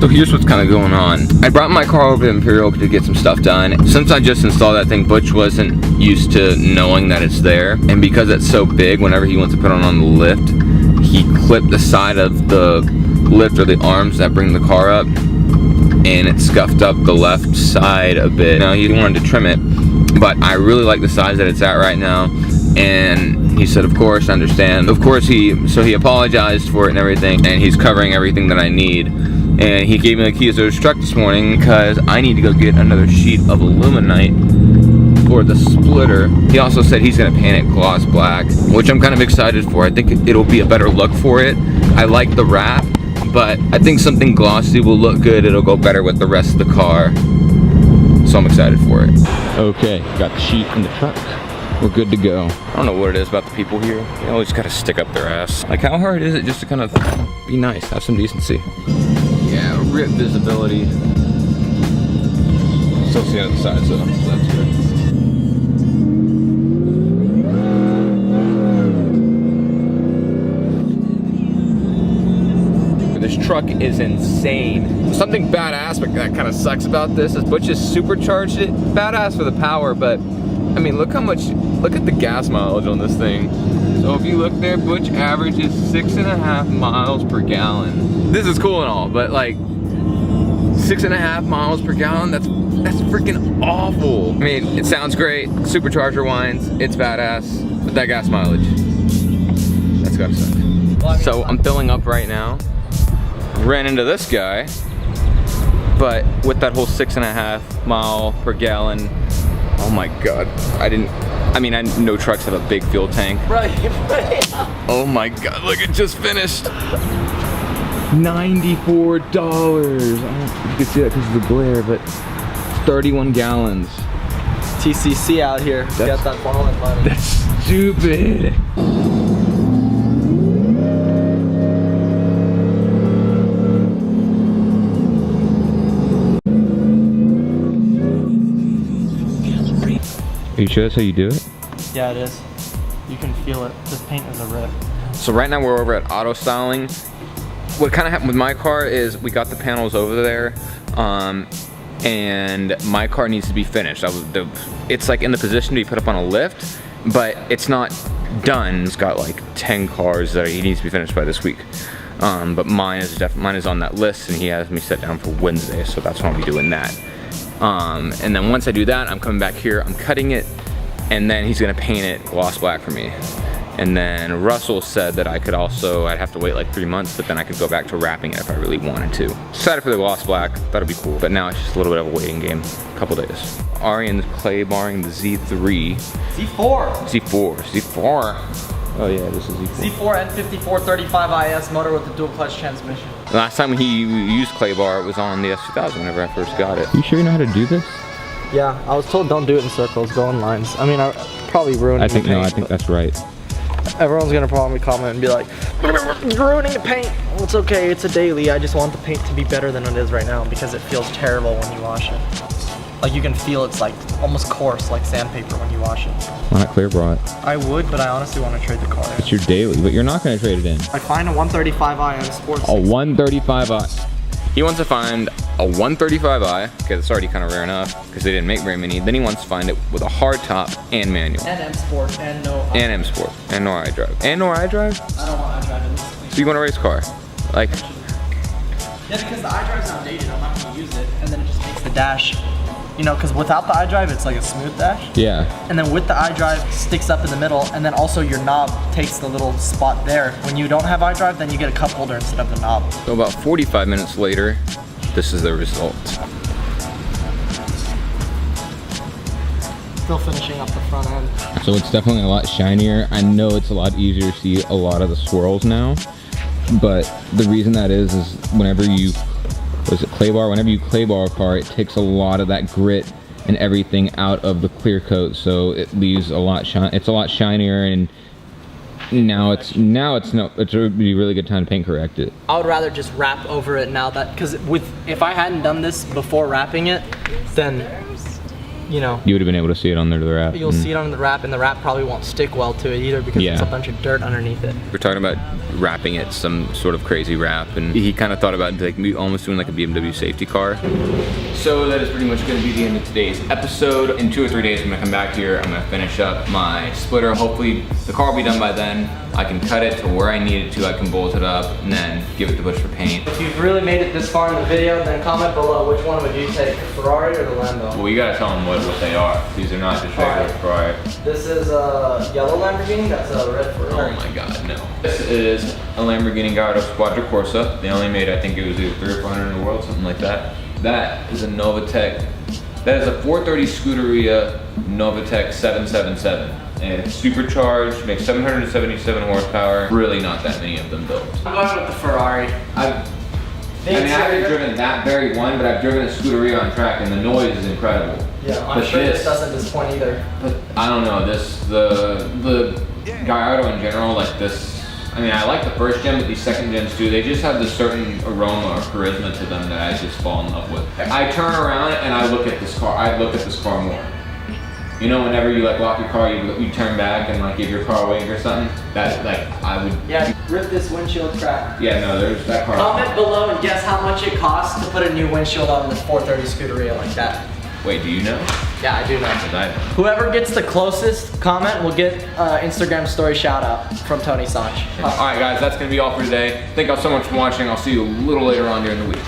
So here's what's kind of going on. I brought my car over to Imperial to get some stuff done. Since I just installed that thing, Butch wasn't used to knowing that it's there. And because it's so big, whenever he wants to put it on the lift, he clipped the side of the lift or the arms that bring the car up, and it scuffed up the left side a bit. Now, he wanted to trim it, but I really like the size that it's at right now. And he said, of course, I understand. Of course, he apologized for it and everything, and he's covering everything that I need. And he gave me the keys to his truck this morning because I need to go get another sheet of aluminite for the splitter. He also said he's gonna paint it gloss black, which I'm kind of excited for. I think it'll be a better look for it. I like the wrap, but I think something glossy will look good. It'll go better with the rest of the car. So I'm excited for it. Okay, got the sheet in the truck. We're good to go. I don't know what it is about the people here. They always gotta stick up their ass. Like, how hard is it just to kind of be nice, have some decency? Yeah, rip visibility. Still see it on the side, so that's good. This truck is insane. Something badass, but that kind of sucks about this is Butch just supercharged it. Badass for the power, but I mean, look at the gas mileage on this thing. So if you look there, Butch averages 6.5 miles per gallon. This is cool and all, but like 6.5 miles per gallon, that's freaking awful. I mean, it sounds great, supercharger whines, it's badass, but that gas mileage, that's gotta suck. So I'm filling up right now. Ran into this guy, but with that whole 6.5 mile per gallon, oh my god, I know trucks have a big fuel tank. Right. Oh my god, look, it just finished. $94. I don't know if you can see that because of the glare, but 31 gallons. TCC out here. Got that falling money. That's stupid. Are you sure that's how you do it? Yeah, it is. You can feel it. This paint is a rip. So right now we're over at auto styling. What kind of happened with my car is we got the panels over there, and my car needs to be finished. It's like in the position to be put up on a lift, but it's not done. It's got like 10 cars that he needs to be finished by this week. But mine is on that list, and he has me set down for Wednesday, so that's when I'll be doing that. And then once I do that, I'm coming back here, I'm cutting it, and then he's gonna paint it gloss black for me. And then Russell said that I'd have to wait like 3 months, but then I could go back to wrapping it if I really wanted to. Excited for the gloss black, that'll be cool. But now it's just a little bit of a waiting game, a couple days. Arian's clay barring the Z3. Z4. Oh yeah, this is Z4. Z4 N5435 IS motor with the dual clutch transmission. Last time he used clay bar, it was on the S2000 whenever I first got it. You sure you know how to do this? Yeah, I was told don't do it in circles, go in lines. I mean, I probably ruined I think that's right. Everyone's gonna probably comment and be like, you're ruining the paint. Well, it's okay, it's a daily. I just want the paint to be better than it is right now because it feels terrible when you wash it. Like you can feel it's like almost coarse, like sandpaper when you wash it. Why not clear bra it? I would, but I honestly want to trade the car in. It's your daily, but you're not going to trade it in. I find a 135i on Sports. A 135i. He wants to find a 135i, okay, that's already kind of rare enough because they didn't make very many. Then he wants to find it with a hard top and manual. And M Sport and no. And M Sport and no iDrive. And no iDrive? I don't want iDrive in this. So you want a race car? Like? Yeah, because the iDrive's outdated. I'm not going to use it, and then it just makes the dash. You know, because without the iDrive, it's like a smooth dash. Yeah. And then with the iDrive, it sticks up in the middle, and then also your knob takes the little spot there. When you don't have iDrive, then you get a cup holder instead of the knob. So about 45 minutes later, this is the result. Still finishing up the front end. So it's definitely a lot shinier. I know it's a lot easier to see a lot of the swirls now, but the reason that is whenever you clay bar? Whenever you clay bar a car, it takes a lot of that grit and everything out of the clear coat, so it leaves a lot it's a lot shinier, and now it's a really good time to paint correct it. I would rather just wrap over it now, that because if I hadn't done this before wrapping it, then you know, You would have been able to see it on the wrap. you'll see it on the wrap, and the wrap probably won't stick well to it either because it's a bunch of dirt underneath it. We're talking about wrapping it some sort of crazy wrap, and he kind of thought about like almost doing like a BMW safety car. So that is pretty much going to be the end of today's episode. In 2 or 3 days, I'm going to come back here. I'm going to finish up my splitter. Hopefully the car will be done by then. I can cut it to where I need it to. I can bolt it up and then give it to Butch for paint. If you've really made it this far in the video, then comment below which one would you take, the Ferrari or the Lambo? Well, you got to tell them what they are. These are not just regular Ferrari. This is a yellow Lamborghini, that's a red Ferrari. Oh my god, no. This is a Lamborghini Gallardo Squadra Corsa. They only made, I think it was either 300 or 400 in the world, something like that. That is a Novatec. That is a 430 Scuderia Novatec 777. And it's supercharged, makes 777 horsepower. Really not that many of them built. I'm going with the Ferrari. I haven't driven that very one, but I've driven a Scuderia on track and the noise is incredible. Yeah, I'm sure this doesn't disappoint either. But I don't know, the Gallardo in general, like this, I mean, I like the first gen, but these second gens too, they just have this certain aroma or charisma to them that I just fall in love with. I turn around and I look at this car, more. You know, whenever you like lock your car, you turn back and like give your car away or something. That like I would. Yeah, rip this windshield crack. Yeah, no, there's that car. Comment below and guess how much it costs to put a new windshield on this 430 Scuderia like that. Wait, do you know? Yeah, I do know. Whoever gets the closest comment will get Instagram story shout out from Tony Sanch. All right, guys, that's gonna be all for today. Thank y'all so much for watching. I'll see you a little later on during the week.